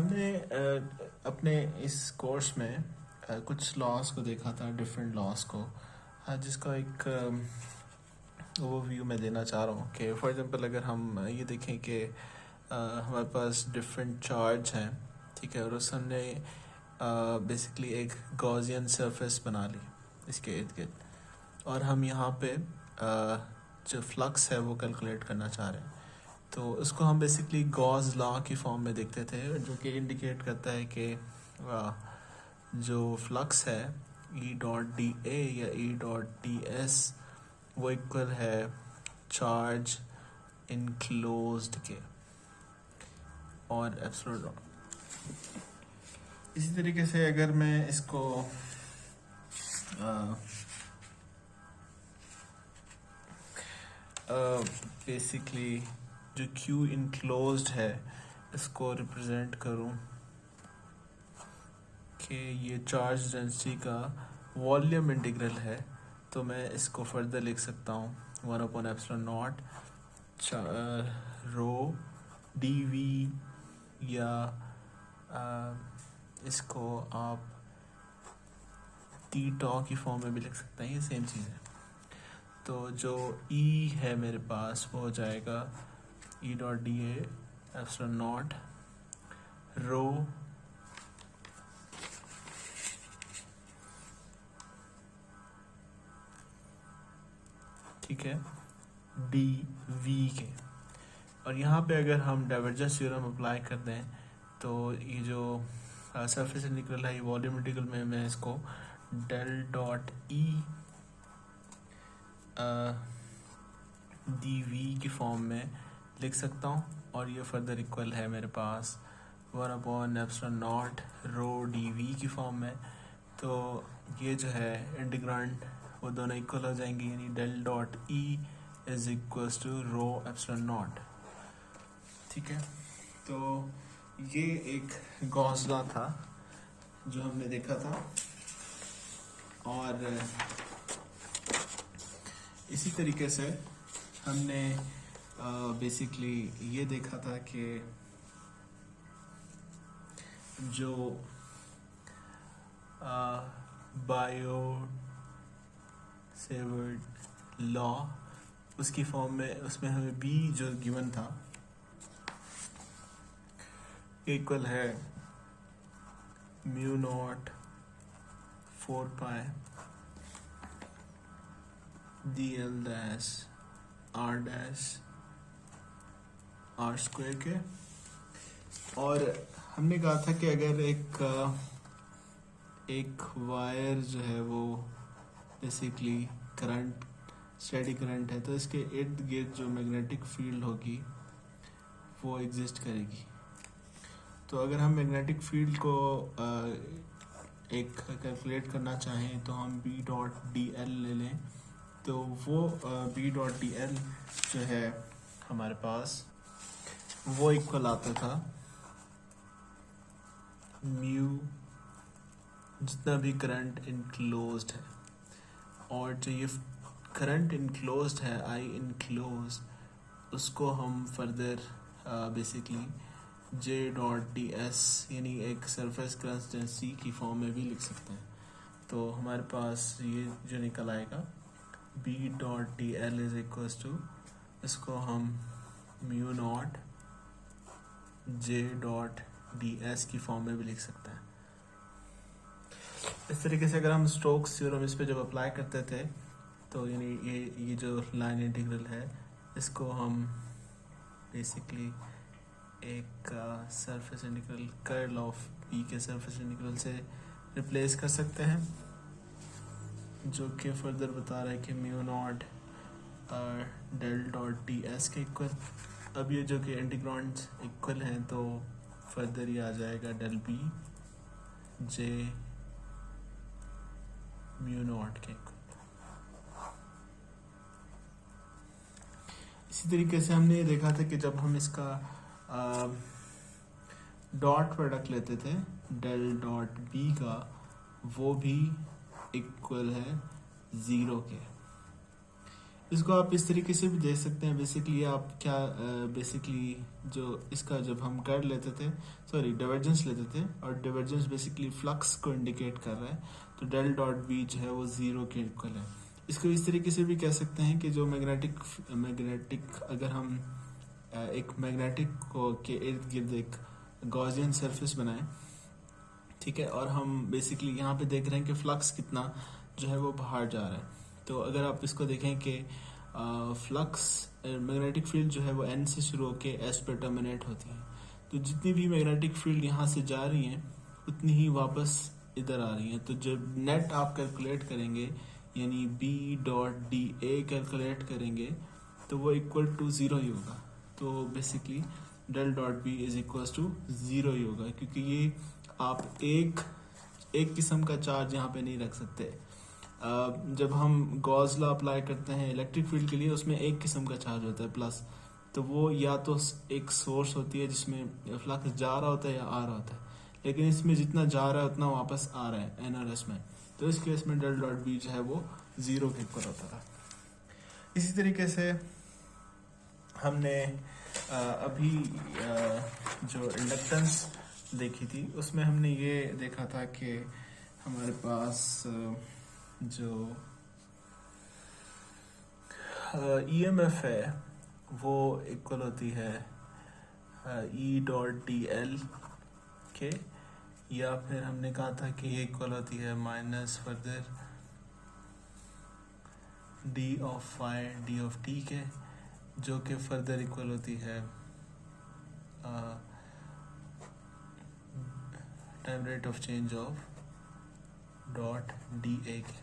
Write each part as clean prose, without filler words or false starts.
हमने अपने इस कोर्स में कुछ लॉस को देखा था, डिफरेंट लॉस को, जिसका एक ओवरव्यू मैं देना चाह रहा हूँ कि फॉर एग्जांपल अगर हम ये देखें कि हमारे पास डिफरेंट चार्ज हैं, ठीक है, और उस हमने बेसिकली एक गॉसियन सरफेस बना ली इसके इर्द गिर्द, और हम यहाँ पे जो फ्लक्स है वो कैलकुलेट करना चाह रहे हैं। तो उसको हम बेसिकली गॉस लॉ की फॉर्म में देखते थे, जो कि इंडिकेट करता है कि जो फ्लक्स है ई डॉट डी ए या ई डॉट डी एस वो इक्वल है चार्ज इनक्लोज्ड के और एप्सिलॉन नॉट। इसी तरीके से अगर मैं इसको बेसिकली जो Q इनक्लोज्ड है इसको रिप्रेजेंट करूं कि ये चार्ज डेंसिटी का वॉल्यूम इंटीग्रल है, तो मैं इसको फर्दर लिख सकता हूँ 1/एप्सिलॉन नॉट रो डी वी, या इसको आप टी टॉ की फॉर्म में भी लिख सकते हैं, ये सेम चीज़ है। तो जो E है मेरे पास वो हो जाएगा E dot D A epsilon naught rho ठीक है डी वी के। और यहाँ पे अगर हम डाइवर्जेंस थ्योरम अप्लाई कर दें तो ये जो सरफेस इंटीग्रल है, ये वॉल्यूम इंटीग्रल में मैं इसको del dot E D V की फॉर्म में लिख सकता हूँ, और ये फर्दर इक्वल है मेरे पास 1/एप्सिलॉन नॉट रो डी वी की फॉर्म में। तो ये जो है इंटीग्रांड वो दोनों इक्वल हो जाएंगे, यानी del dot E is equals to rho epsilon naught, ठीक है। तो ये एक गॉस लॉ था जो हमने देखा था, और इसी तरीके से हमने बेसिकली ये देखा था कि जो बायो सेवर्ट लॉ उसकी फॉर्म में, उसमें हमें बी जो गिवन था इक्वल है mu naught 4 pi D L dash R square के। और हमने कहा था कि अगर एक वायर जो है वो बेसिकली करंट, स्टेडी करंट है, तो इसके इर्द गिर्द जो मैग्नेटिक फील्ड होगी वो एग्जिस्ट करेगी। तो अगर हम मैग्नेटिक फील्ड को एक कैलकुलेट करना चाहें तो हम बी डॉट डी एल ले लें, तो वो बी डॉट डी एल जो है हमारे पास वो इक्वल आता था म्यू जितना भी करंट इनक्लोज्ड है, और जो ये करंट इनक्लोज्ड है आई इनक्लोज, उसको हम फर्दर बेसिकली जे डॉट डी एस यानी एक सरफेस करंट डेंसिटी की फॉर्म में भी लिख सकते हैं। तो हमारे पास ये जो निकल आएगा B dot D L is equals to, इसको हम mu naught J dot D S की फॉर्म में भी लिख सकते हैं। इस तरीके से अगर हम स्टोक्स थ्योरम इस पे जब अप्लाई करते थे तो यानी ये जो लाइन इंटीग्रल है इसको हम बेसिकली एक surface integral curl of B के सरफेस इंटीग्रल से रिप्लेस कर सकते हैं, जो कि फर्दर बता रहा है कि mu naught del dot D S के इक्वल। अब ये जो कि इंटीग्रांड्स इक्वल हैं तो फर्दर ये आ जाएगा del B J mu naught के इक्वल। इसी तरीके से हमने ये देखा था कि जब हम इसका डॉट प्रोडक्ट लेते थे डेल डॉट बी का, वो भी इक्वल है 0 के। इसको आप इस तरीके से भी दे सकते हैं। बेसिकली आप क्या बेसिकली जो इसका जब हम कर लेते थे, सॉरी डाइवर्जेंस लेते थे, और डाइवर्जेंस बेसिकली फ्लक्स को इंडिकेट कर रहा है, तो डेल डॉट बी जो है वो जीरो के इक्वल है। इसको इस तरीके से भी कह सकते हैं कि जो मैग्नेटिक अगर हम एक मैग्नेटिक को के इर्द गिर्द एक गॉसियन सरफेस बनाएं, ठीक है, और हम बेसिकली यहाँ पे देख रहे हैं कि फ्लक्स कितना जो है वो बाहर जा रहा है। तो अगर आप इसको देखें कि फ्लक्स मैग्नेटिक फील्ड जो है वो एन से शुरू होकर एस पर टर्मिनेट होती है, तो जितनी भी मैग्नेटिक फील्ड यहाँ से जा रही हैं उतनी ही वापस इधर आ रही हैं। तो जब नेट आप कैलकुलेट करेंगे, यानी B dot D A calculate करेंगे, तो वो इक्वल टू ज़ीरो ही होगा। तो basically del dot B is equal to zero ही होगा, क्योंकि ये आप एक किस्म का चार्ज यहाँ पे नहीं रख सकते। जब हम गॉस लॉ अप्लाई करते हैं इलेक्ट्रिक फील्ड के लिए, उसमें एक किस्म का चार्ज होता है प्लस, तो वो या तो एक सोर्स होती है जिसमें फ्लक्स जा रहा होता है या आ रहा होता है, लेकिन इसमें जितना जा रहा है उतना वापस आ रहा है एनआरएस में, तो इस केस में डेल डॉट बी जो है वो ज़ीरो के इक्वल होता था। इसी तरीके से हमने अभी जो इंडक्टेंस देखी थी उसमें हमने ये देखा था कि हमारे पास जो ईएमएफ है वो इक्वल होती है ई डॉट डी एल के, या फिर हमने कहा था कि ये इक्वल होती है minus further D of phi D of T के, जो कि फर्दर इक्वल होती है time rate of change of dot D A के।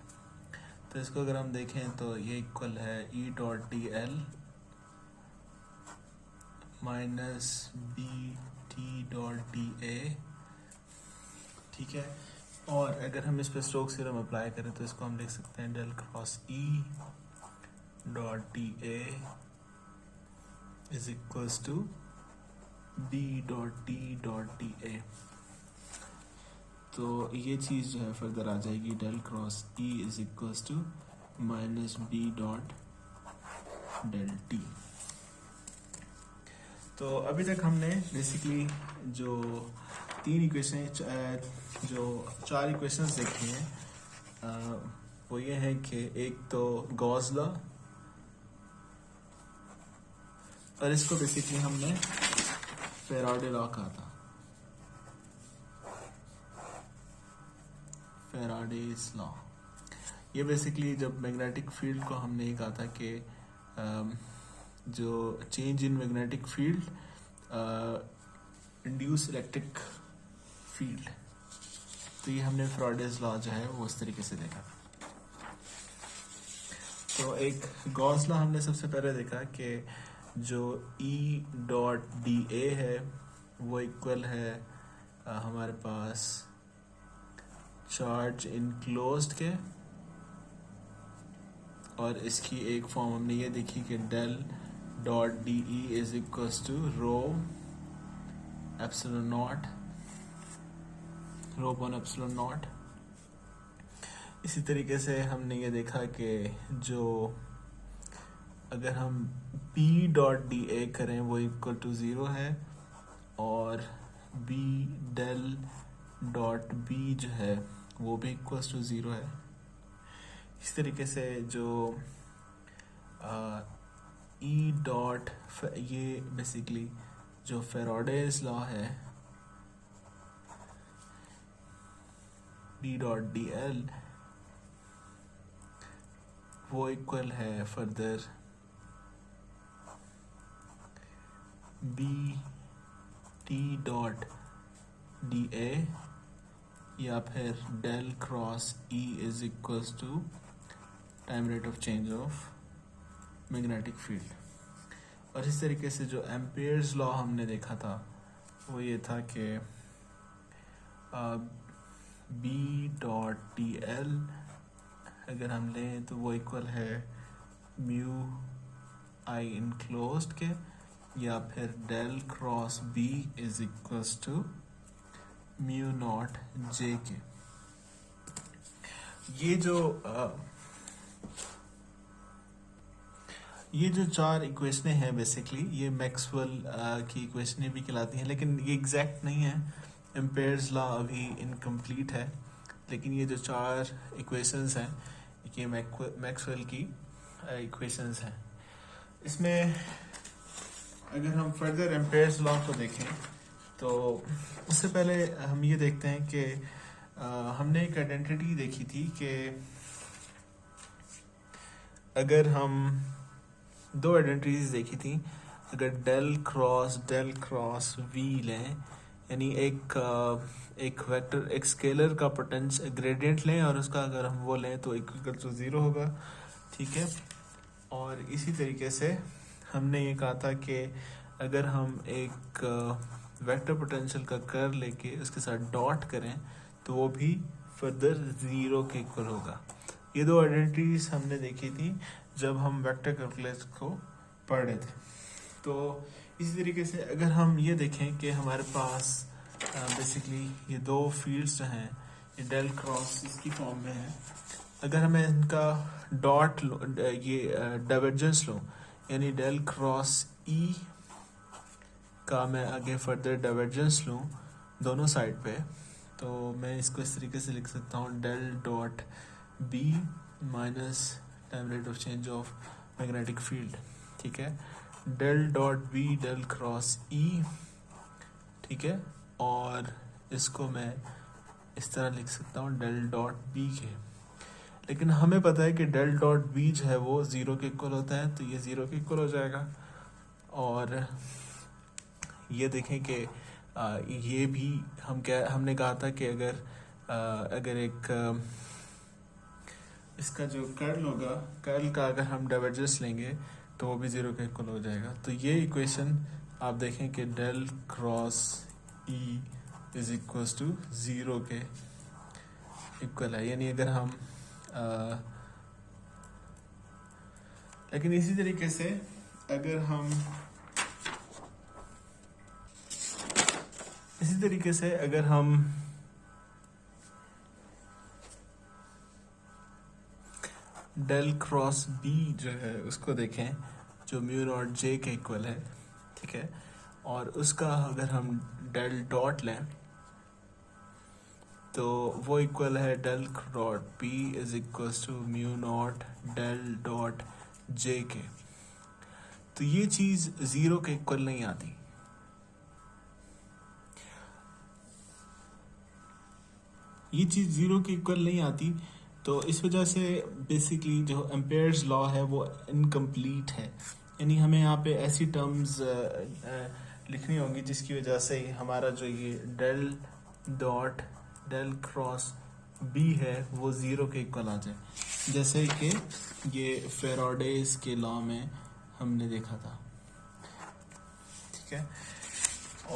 तो इसको अगर हम देखें तो ये इक्वल है E dot D L minus B T dot D A, ठीक है। और अगर हम इस पर स्टोक्स थ्योरम अप्लाई करें तो इसको हम लिख सकते हैं del cross E dot D A is equals to B dot T dot D A. तो ये चीज़ जो है फर्दर आ जाएगी del cross E is equals to minus B dot del T. तो अभी तक हमने बेसिकली जो तीन इक्वेशन जो चार इक्वेशंस देखी हैं वो ये है कि एक तो गॉस लॉ, और इसको बेसिकली हमने फैराडे लॉ कहा था, फैराडेज लॉ। ये बेसिकली जब मैग्नेटिक फील्ड को हमने ये कहा था कि जो change in magnetic field induce electric field, तो ये हमने फैराडेज लॉ जो है वो उस तरीके से देखा। तो एक गॉस लॉ हमने सबसे पहले देखा कि जो ई डॉट डी ए है वो इक्वल है हमारे पास चार्ज इनक्लोज्ड के, और इसकी एक फॉर्म हमने ये देखी कि del dot D E is equals to rho epsilon naught, rho upon epsilon naught. इसी तरीके से हमने ये देखा कि जो अगर हम बी डॉट डी ए करें वो इक्वल टू ज़ीरो है, और बी डेल डॉट बी जो है वो भी इक्वल टू ज़ीरो है। इस तरीके से जो ई डॉट, ये बेसिकली जो फैराडेज लॉ है बी डॉट डी एल वो इक्वल है further B T dot D A, या फिर del cross E is equals to time rate of change of magnetic field. और इस तरीके से जो एम्पियर्स लॉ हमने देखा था वो ये था कि बी डॉट टी एल अगर हम लें तो वो इक्वल है म्यू आई इनक्लोज्ड के, या फिर del cross B is equals to mu naught J के। ये जो ये जो चार इक्वेशनें हैं बेसिकली ये मैक्सवेल की इक्वेशनें भी कहलाती हैं, लेकिन ये एग्जैक्ट नहीं है। एम्पेयर्स लॉ अभी इनकम्प्लीट है, लेकिन ये जो चार इक्वेशंस हैं ये मैक्सवेल की इक्वेशंस हैं। इसमें अगर हम फर्दर एम्पेयर्स लॉ को देखें तो उससे पहले हम ये देखते हैं कि हमने एक आइडेंटिटी देखी थी कि अगर हम दो आइडेंटिटीज देखी थी, अगर डेल क्रॉस वी लें, यानी एक वेक्टर एक स्केलर का पोटेंशियल ग्रेडियंट लें और उसका अगर हम वो लें तो इक्वल टू 0 होगा, ठीक है। और इसी तरीके से हमने ये कहा था कि अगर हम एक वेक्टर पोटेंशियल का कर्ल लेके उसके साथ डॉट करें तो वो भी फर्दर 0 के इक्वल होगा। ये दो आइडेंटिटीज हमने देखी थी जब हम वेक्टर कैलकुलस को पढ़ रहे थे। तो इसी तरीके से अगर हम ये देखें कि हमारे पास बेसिकली ये दो फील्ड्स हैं, ये डेल क्रॉस इसकी फॉर्म में है, अगर हमें इनका डॉट ये डाइवर्जेंस लो, यानी डेल क्रॉस ई का मैं आगे फर्दर डाइवर्जेंस लूँ दोनों साइड पे, तो मैं इसको इस तरीके से लिख सकता हूँ del dot B minus time rate of change of magnetic field, ठीक है। Del dot B del cross E, ठीक है। और इसको मैं इस तरह लिख सकता हूँ डेल डॉट बी के, लेकिन हमें पता है कि डेल डॉट बी जो है वो 0 के इक्वल होता है, तो ये 0 के इक्वल हो जाएगा। और ये देखें कि ये भी हमने कहा था कि अगर एक इसका जो कर्ल होगा, कर्ल का अगर हम डाइवर्जेंस लेंगे तो वो भी 0 के इक्वल हो जाएगा। तो ये इक्वेशन आप देखें कि del cross E is equal to 0 के इक्वल है, यानी अगर हम लेकिन इसी तरीके से अगर हम डेल क्रॉस बी जो है उसको देखें, जो म्यू नॉट जे के इक्वल है, ठीक है, और उसका अगर हम डेल डॉट लें तो वो इक्वल है del dot B is equal to mu naught del dot J के। तो ये चीज़ 0 के इक्वल नहीं आती। ये चीज़ 0 के इक्वल नहीं आती, तो इस वजह से बेसिकली जो एम्पेयर्स लॉ है वो इनकम्प्लीट है, यानी हमें यहाँ पे ऐसी टर्म्स लिखनी होंगी जिसकी वजह से हमारा जो ये del dot del cross B है वो 0 के इक्वल आ जाए, जैसे कि ये फेराडेज के लॉ में हमने देखा था, ठीक है।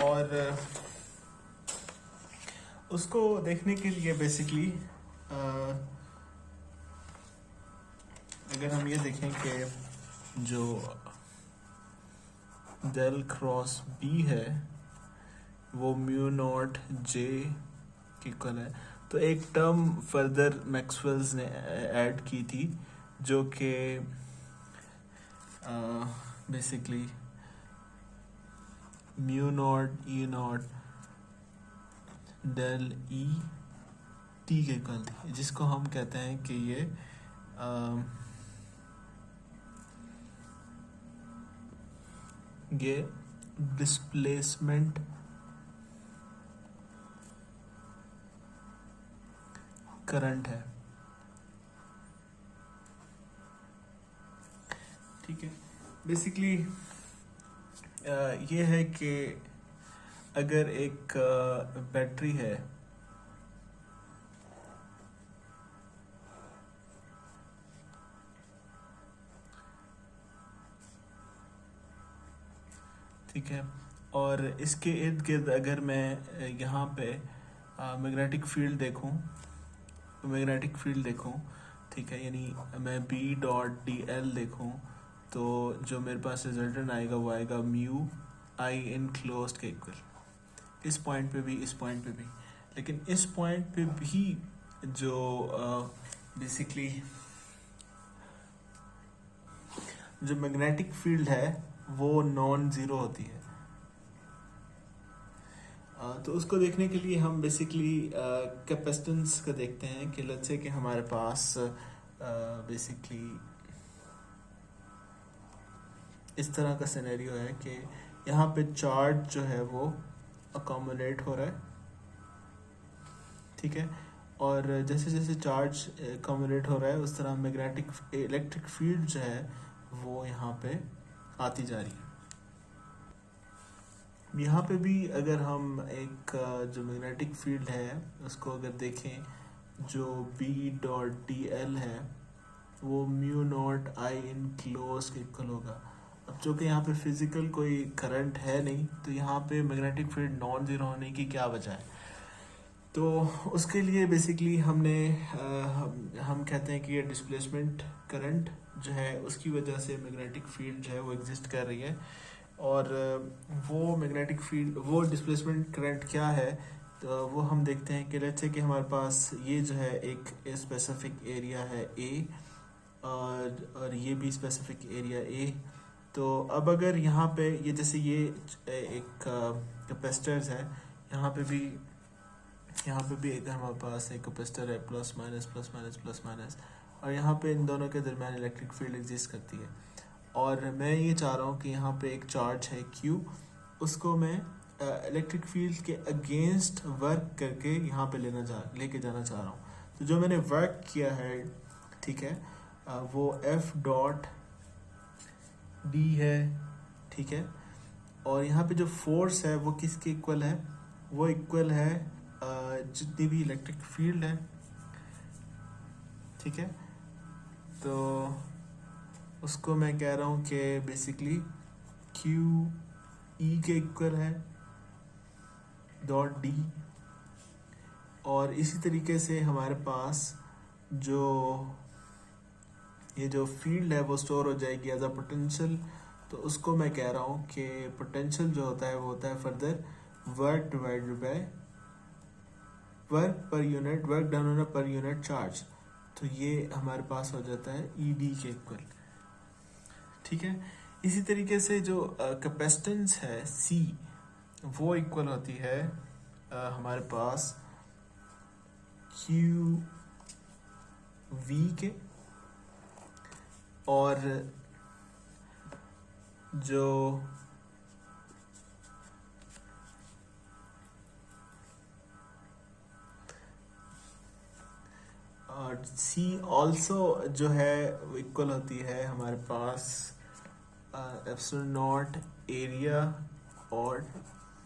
और उसको देखने के लिए बेसिकली अगर हम ये देखें कि जो डेल क्रॉस बी है वो म्यू नॉट जे के इक्वल है, तो एक टर्म फर्दर मैक्सवेल्स ने ऐड की थी जो कि basically mu naught E not del E T के इक्वल थी, जिसको हम कहते हैं कि ये डिस्प्लेसमेंट करंट है, ठीक है। बेसिकली ये है कि अगर एक बैटरी है, ठीक है, और इसके इर्द गिर्द अगर मैं यहाँ पे मैग्नेटिक फील्ड देखूँ, ठीक है, यानी मैं बी डॉट डी एल देखूँ, तो जो मेरे पास रिजल्टेंट आएगा वो आएगा म्यू आई इन क्लोज्ड के इक्वल, इस पॉइंट पे भी, इस पॉइंट पे भी। लेकिन इस पॉइंट पे भी जो बेसिकली जो मैग्नेटिक फील्ड है वो नॉन ज़ीरो होती है। तो उसको देखने के लिए हम बेसिकली कैपेसिटेंस का देखते हैं कि लेट्स से कि हमारे पास बेसिकली इस तरह का सिनेरियो है कि यहाँ पे चार्ज जो है वो अकोमोडेट हो रहा है, ठीक है। और जैसे जैसे चार्ज अकोमोडेट हो रहा है उस तरह मैग्नेटिक इलेक्ट्रिक फील्ड जो है वो यहाँ पे आती जा रही है। यहाँ पे भी अगर हम एक जो मैग्नेटिक फील्ड है उसको अगर देखें, जो B.dl है वो mu naught I in close के इक्वल होगा। अब जो कि यहाँ पे फिजिकल कोई करंट है नहीं, तो यहाँ पे मैग्नेटिक फील्ड नॉन ज़ीरो होने की क्या वजह है? तो उसके लिए बेसिकली हमने हम कहते हैं कि ये डिस्प्लेसमेंट करंट जो है उसकी वजह से मैग्नेटिक फील्ड जो है वो एग्जिस्ट कर रही है। और वो मैग्नेटिक फील्ड, वो डिस्प्लेसमेंट करंट क्या है, तो वो हम देखते हैं कि लेट्स से कि हमारे पास ये जो है एक स्पेसिफिक एरिया है ए, और ये भी स्पेसिफिक एरिया ए। तो अब अगर यहाँ पे ये जैसे ये एक कैपेसिटर्स है, यहाँ पे भी एक हमारे पास एक कैपेसिटर है, plus minus plus minus plus minus, और यहाँ पे इन दोनों के दरमियान इलेक्ट्रिक फील्ड एग्जिस्ट करती है। और मैं ये चाह रहा हूँ कि यहाँ पे एक चार्ज है Q, उसको मैं इलेक्ट्रिक फील्ड के अगेंस्ट वर्क करके यहाँ पे लेके जाना चाह रहा हूँ। तो जो मैंने वर्क किया है, ठीक है, वो F.d है, ठीक है। और यहाँ पे जो फोर्स है वो किसके इक्वल है? वो इक्वल है जितनी भी इलेक्ट्रिक फील्ड है, ठीक है। तो उसको मैं कह रहा हूँ कि बेसिकली QE के इक्वल है .d। और इसी तरीके से हमारे पास जो ये जो फील्ड है वो स्टोर हो जाएगी एज अ पोटेंशियल। तो उसको मैं कह रहा हूँ कि पोटेंशियल जो होता है वो होता है further work divided by work per unit, work done on per unit charge. तो ये हमारे पास हो जाता है ED के इक्वल, ठीक है। इसी तरीके से जो कैपेसिटेंस है C, वो इक्वल होती है हमारे पास QV के। और जो C ऑल्सो जो है इक्वल होती है हमारे पास एप्सिलॉन नॉट एरिया और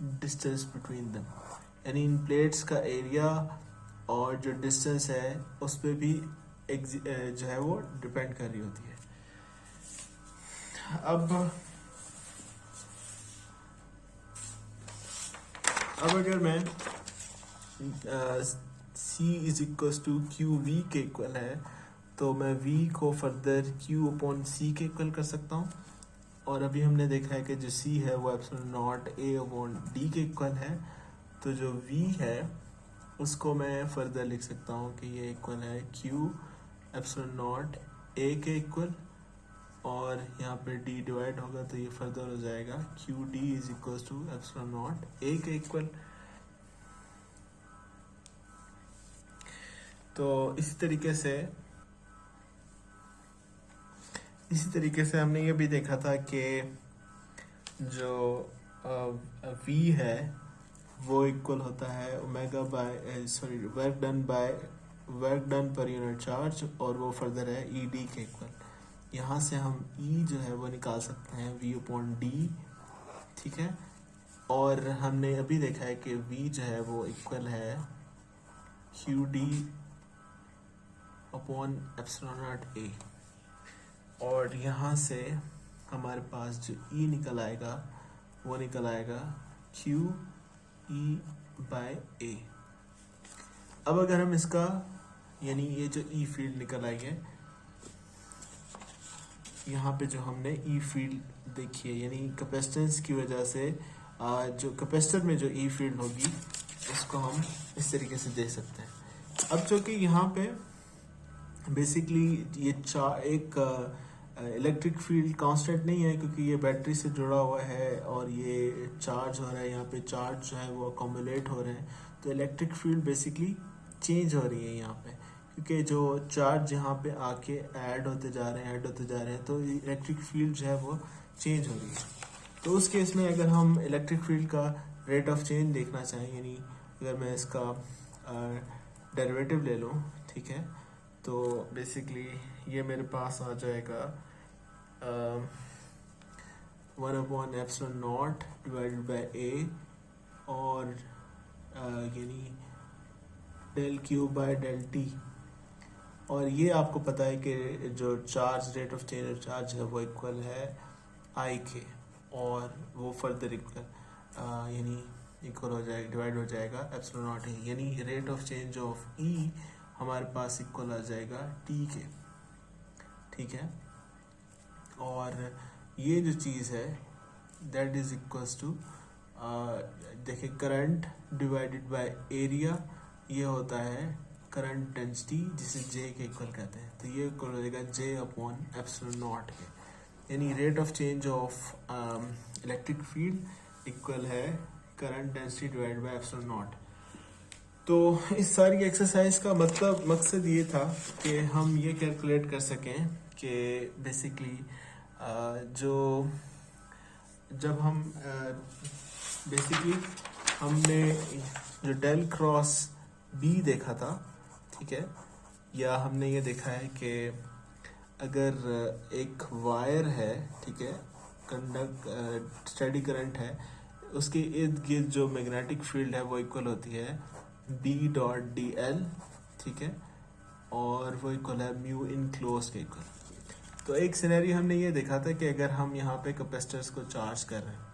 डिस्टेंस बिटवीन देम, यानी इन प्लेट्स का एरिया और जो डिस्टेंस है उस पर भी जो है वो डिपेंड कर रही होती है। अब अगर मैं C is equal to QV के इक्वल है, तो मैं V को फर्दर Q अपॉन C के इक्वल कर सकता हूँ। और अभी हमने देखा है कि जो C है वो epsilon naught A upon D के इक्वल है। तो जो V है उसको मैं फर्दर लिख सकता हूँ कि ये इक्वल है Q एप्सिलॉन नॉट A के इक्वल, और यहाँ पे D डिवाइड होगा तो ये फर्दर हो जाएगा QD is equal to epsilon naught A के इक्वल। तो इसी तरीके से हमने ये भी देखा था कि जो V है वो इक्वल होता है omega by work done per unit charge, और वो फर्दर है ED के इक्वल। यहाँ से हम E जो है वो निकाल सकते हैं V अपॉन D, ठीक है। और हमने अभी देखा है कि V जो है वो इक्वल है QD upon epsilon naught A। और यहाँ से हमारे पास जो E निकल आएगा वो निकल आएगा QE बाय A। अब अगर हम इसका, यानी ये जो E फील्ड निकल आई है, यहाँ पे जो हमने E फील्ड देखी है, यानी कैपेसिटेंस की वजह से जो कैपेसिटर में जो E फील्ड होगी उसको हम इस तरीके से दे सकते हैं। अब जो कि यहाँ पे बेसिकली ये एक इलेक्ट्रिक फील्ड कांस्टेंट नहीं है क्योंकि ये बैटरी से जुड़ा हुआ है और ये चार्ज हो रहा है, यहाँ पे चार्ज जो है वो अकोमुलेट हो रहे हैं, तो इलेक्ट्रिक फील्ड बेसिकली चेंज हो रही है यहाँ पे, क्योंकि जो चार्ज यहाँ पे आके ऐड होते जा रहे हैं तो इलेक्ट्रिक फील्ड जो है वो चेंज हो रही है। तो उस केस में अगर हम इलेक्ट्रिक फील्ड का रेट ऑफ चेंज देखना चाहें, यानी अगर मैं इसका डेरिवेटिव ले लूँ, ठीक है, तो बेसिकली ये मेरे पास आ जाएगा 1/ε0 डिवाइडेड बाय ए और यानी del Q by del T. और ये आपको पता है कि जो charge rate of change of charge है वो इक्वल है आई के, और वो फर्दर इक्वल यानी इक्वल हो जाएगा, डिवाइड हो जाएगा ε0 ई, यानी रेट ऑफ चेंज ऑफ ई हमारे पास इक्वल आ जाएगा टी के, ठीक है। और ये जो चीज़ है दैट इज इक्वल्स टू देखिए करंट डिवाइडेड बाय एरिया, ये होता है करंट डेंसिटी जिसे जे के इक्वल कहते हैं, तो ये इक्वल हो जाएगा J/ε0 के, यानी rate of change of electric field equal है करंट डेंसिटी डिवाइडेड बाय ε0। तो इस सारी एक्सरसाइज का मकसद ये था कि हम ये कैलकुलेट कर सकें कि बेसिकली जो जब हम बेसिकली हमने जो डेल क्रॉस बी देखा था, ठीक है, या हमने ये देखा है कि अगर एक वायर है, ठीक है, स्टेडी करंट है, उसके इर्द गिर्द जो मैग्नेटिक फील्ड है वो इक्वल होती है B.dl, ठीक है, और वो इक्वल है म्यू इनक्लोज के इक्वल। तो एक सिनेरियो हमने ये देखा था कि अगर हम यहाँ पे कैपेसिटर्स को चार्ज कर रहे हैं,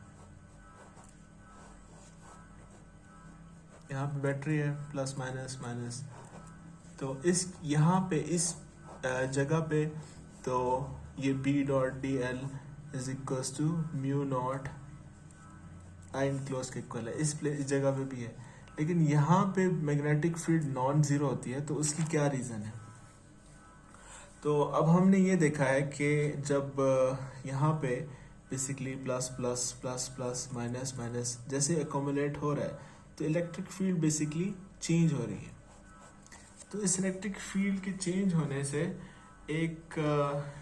यहाँ पे बैटरी है प्लस माइनस माइनस, तो इस यहाँ पे इस जगह पे तो ये B.dl is equals to mu naught I enclose के इक्वल है, इस जगह पे भी है, लेकिन यहाँ पे मैग्नेटिक फील्ड नॉन जीरो होती है, तो उसकी क्या रीज़न है। तो अब हमने ये देखा है कि जब यहाँ पे basically plus plus plus plus minus minus जैसे अकोमुलेट हो रहा है, तो इलेक्ट्रिक फील्ड बेसिकली चेंज हो रही है। तो इस इलेक्ट्रिक फील्ड के चेंज होने से एक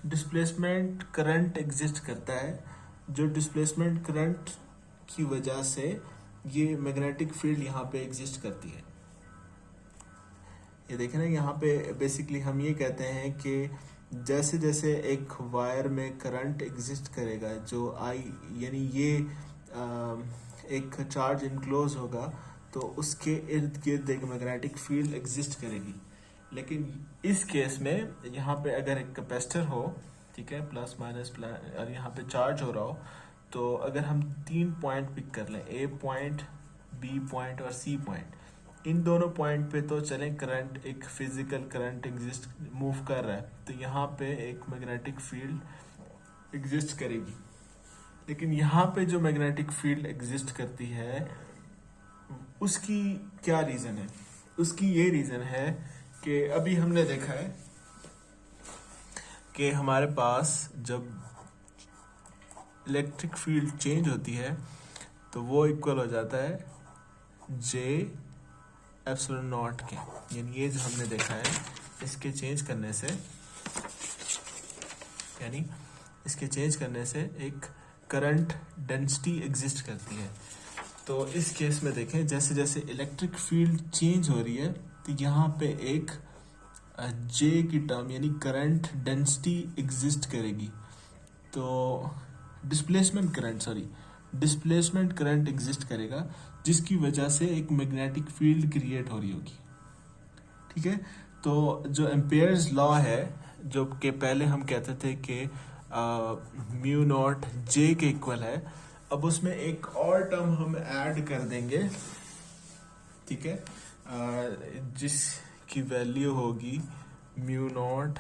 डिस्प्लेसमेंट करंट एग्जिस्ट करता है, जो डिस्प्लेसमेंट करंट की वजह से ये मैग्नेटिक फील्ड यहाँ पे एग्जिस्ट करती है। ये देखें ना, यहाँ पे बेसिकली हम ये कहते हैं कि जैसे जैसे एक वायर में करंट एग्जिस्ट करेगा, जो आई यानी ये एक चार्ज इनक्लोज होगा, तो उसके इर्द गिर्द एक मैग्नेटिक फील्ड एग्जिस्ट करेगी। लेकिन इस केस में यहाँ पे अगर एक कैपेसिटर हो, ठीक है, प्लस माइनस और यहाँ पे चार्ज हो रहा हो, तो अगर हम 3 पॉइंट पिक कर लें, ए पॉइंट, बी पॉइंट और सी पॉइंट, इन दोनों पॉइंट पे तो चलें करंट, एक फिजिकल करंट एग्जिस्ट मूव कर रहा है, तो यहाँ पे एक मैग्नेटिक फील्ड एग्जिस्ट करेगी। लेकिन यहाँ पे जो मैग्नेटिक फील्ड एग्जिस्ट करती है उसकी क्या रीज़न है। उसकी ये रीज़न है कि अभी हमने देखा है कि हमारे पास जब इलेक्ट्रिक फील्ड चेंज होती है तो वो इक्वल हो जाता है J/ε0 के, यानी ये जो हमने देखा है इसके चेंज करने से, यानी इसके चेंज करने से एक करंट डेंसिटी एग्जिस्ट करती है। तो इस केस में देखें जैसे जैसे इलेक्ट्रिक फील्ड चेंज हो रही है तो यहाँ पे एक J की टर्म यानी करंट डेंसिटी एग्जिस्ट करेगी। तो डिस्प्लेसमेंट करंट एग्जिस्ट करेगा, जिसकी वजह से एक मैग्नेटिक फील्ड क्रिएट हो रही होगी, ठीक है। तो जो एम्पेयर्स लॉ है, जो कि पहले हम कहते थे कि म्यू नॉट जे के इक्वल है, अब उसमें एक और टर्म हम ऐड कर देंगे, ठीक है, जिसकी वैल्यू होगी mu naught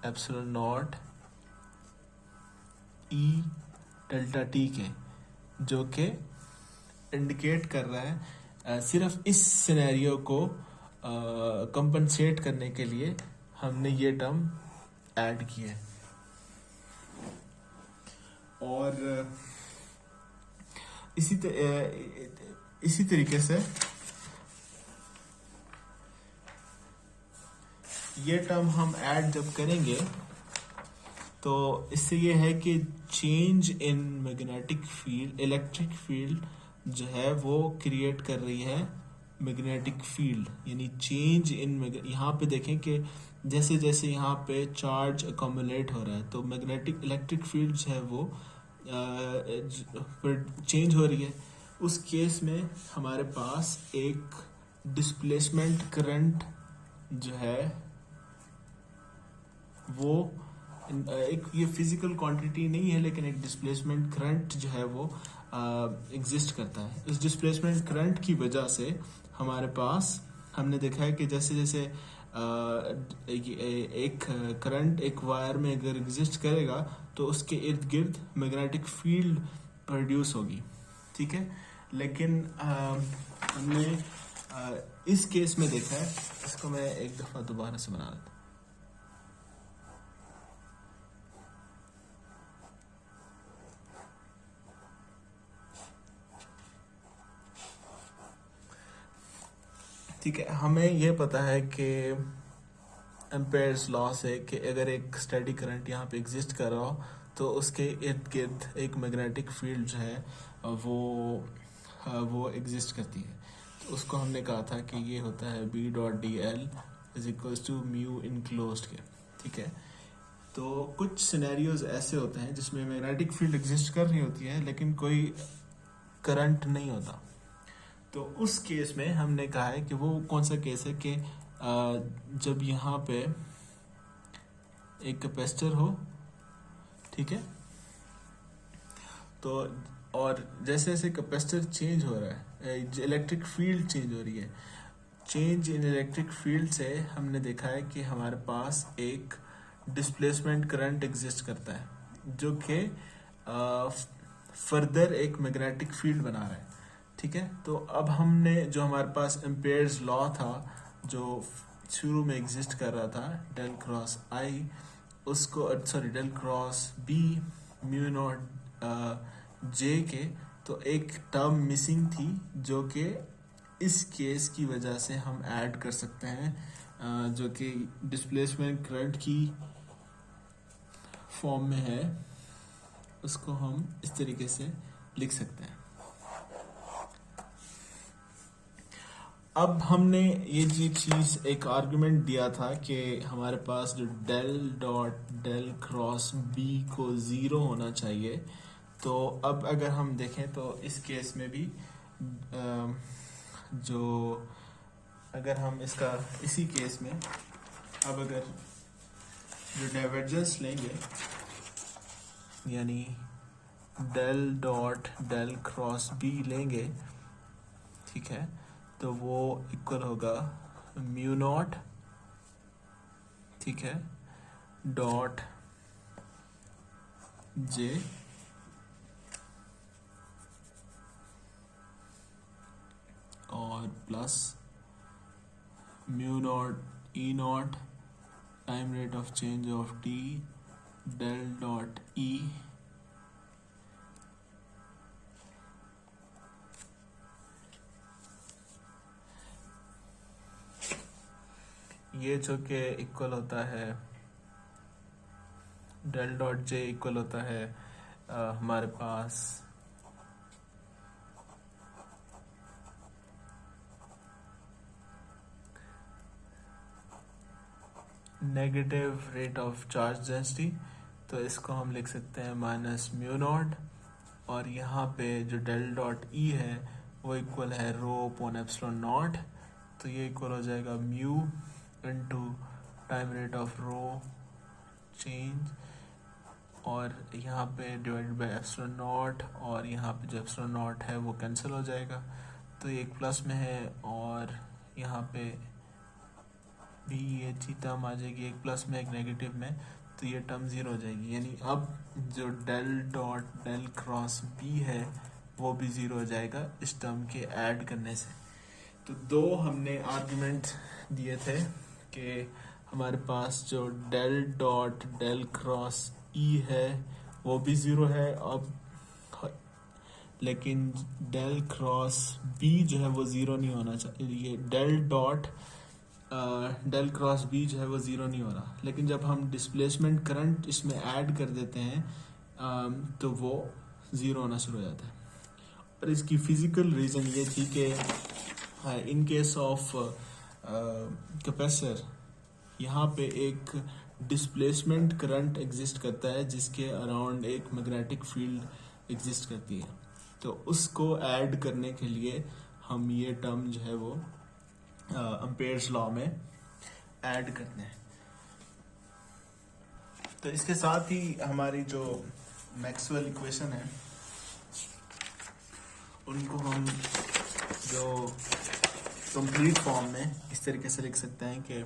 epsilon not E delta T के, जो कि इंडिकेट कर रहा है सिर्फ इस सिनेरियो को कंपनसेट करने के लिए हमने ये टर्म ऐड किया है। और इसी तरीके से ये टर्म हम ऐड जब करेंगे तो इससे ये है कि change in magnetic field, electric field जो है वो क्रिएट कर रही है मैग्नेटिक फील्ड, यानी चेंज इन, यहाँ पे देखें कि जैसे जैसे यहाँ पे चार्ज अकोमुलेट हो रहा है तो मैग्नेटिक इलेक्ट्रिक फील्ड जो है वो चेंज हो रही है। उस केस में हमारे पास एक डिस्प्लेसमेंट करंट जो है वो एक, ये फिजिकल क्वांटिटी नहीं है लेकिन एक डिस्प्लेसमेंट करंट जो है वो एग्जिस्ट करता है। इस डिस्प्लेसमेंट करंट की वजह से हमारे पास हमने देखा है कि जैसे जैसे एक करंट एक वायर में अगर एग्जिस्ट करेगा तो उसके इर्द गिर्द मैग्नेटिक फील्ड प्रोड्यूस होगी, ठीक है। लेकिन हमने इस केस में देखा है, इसको मैं एक दफ़ा दोबारा से बना देता हूँ। ठीक है, हमें यह पता है कि एम्पेयर्स लॉ से कि अगर एक स्टेडी करंट यहाँ पे एग्जिस्ट कर रहा हो तो उसके इर्द गिर्द एक मैग्नेटिक फील्ड जो है वो एग्जिस्ट करती है। तो उसको हमने कहा था कि ये होता है B dot D L is equals to mu enclosed के, ठीक है। तो कुछ सिनेरियोज ऐसे होते हैं जिसमें मैग्नेटिक फील्ड एग्जिस्ट कर रही होती है लेकिन कोई करंट नहीं होता। तो उस केस में हमने कहा है कि वो कौन सा केस है कि जब यहाँ पे एक कैपेसिटर हो, ठीक है, तो और जैसे जैसे कैपेसिटर चेंज हो रहा है, इलेक्ट्रिक फील्ड चेंज हो रही है, चेंज इन इलेक्ट्रिक फील्ड से हमने देखा है कि हमारे पास एक डिस्प्लेसमेंट करंट एग्जिस्ट करता है जो कि फर्दर एक मैग्नेटिक फील्ड बना रहा है, ठीक है। तो अब हमने जो हमारे पास एम्पेयर्स लॉ था जो शुरू में एग्जिस्ट कर रहा था, डेल क्रॉस आई, उसको sorry del cross B mu naught J के, तो एक टर्म मिसिंग थी जो कि इस केस की वजह से हम ऐड कर सकते हैं, जो कि डिस्प्लेसमेंट करंट की फॉर्म में है, उसको हम इस तरीके से लिख सकते हैं। अब हमने ये चीज़ एक आर्गुमेंट दिया था कि हमारे पास जो del dot del cross B को ज़ीरो होना चाहिए। तो अब अगर हम देखें तो इस केस में भी जो अगर हम इसका इसी केस में अब अगर जो डाइवर्जेंस लेंगे यानी del dot del cross B लेंगे, ठीक है, तो वो इक्वल होगा म्यू नॉट, ठीक है, डॉट जे और plus mu naught E naught time rate of change of T del dot E ये जो कि इक्वल होता है डेल डॉट जे इक्वल होता है हमारे पास negative rate of charge density, तो इसको हम लिख सकते हैं माइनस म्यू नॉट, और यहाँ पे जो डेल डॉट ई है वो इक्वल है रो अपॉन एप्सिलॉन नॉट, तो ये इक्वल हो जाएगा mu into time rate of rho change, और यहाँ पे डिवाइडेड बाय एप्सिलॉन नॉट, और यहाँ पे जो एप्सिलॉन नॉट है वो कैंसिल हो जाएगा, तो ये एक प्लस में है, और यहाँ पे भी ये टर्म आ जाएगी एक प्लस में एक नेगेटिव में, तो ये टर्म ज़ीरो हो जाएगी। यानी अब जो del dot del cross B है वो भी ज़ीरो हो जाएगा इस टर्म के ऐड करने से। तो दो हमने आर्गुमेंट दिए थे कि हमारे पास जो डेल डॉट डेल क्रॉस ई है वो भी ज़ीरो है अब, लेकिन डेल क्रॉस बी जो है वो ज़ीरो नहीं होना चाहिए। ये डेल क्रॉस बी जो है वो ज़ीरो नहीं हो रहा, लेकिन जब हम डिस्प्लेसमेंट करंट इसमें ऐड कर देते हैं तो वो ज़ीरो होना शुरू हो जाता है। और इसकी फिज़िकल रीज़न ये थी कि इन केस ऑफ कैपेसिटर यहाँ पे एक डिस्प्लेसमेंट करंट एग्जिस्ट करता है जिसके अराउंड एक मैग्नेटिक फील्ड एग्जिस्ट करती है। तो उसको ऐड करने के लिए हम ये टर्म जो है वो एम्पेयर्स लॉ में ऐड करते हैं। तो इसके साथ ही हमारी जो मैक्सवेल इक्वेशन है उनको हम जो कंप्लीट फॉर्म में इस तरीके से लिख सकते हैं कि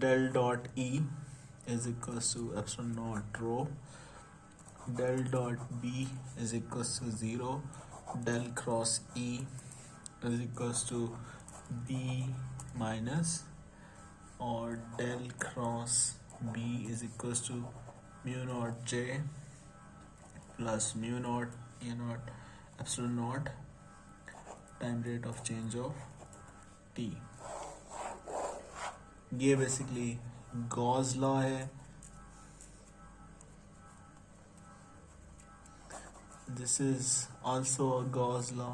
del dot E is equals to epsilon naught rho, del dot B is equals to 0, del cross E is equals to B minus, और del cross B is equals to mu naught J plus mu naught A naught epsilon naught time rate of change of T। ये basically Gauss law है। This is also a Gauss law,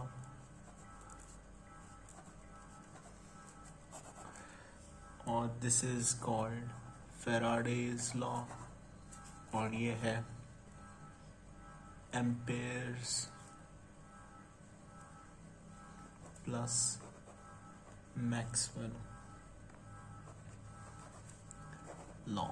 और this is called Faraday's law, और ये है Ampere's plus Maxwell law.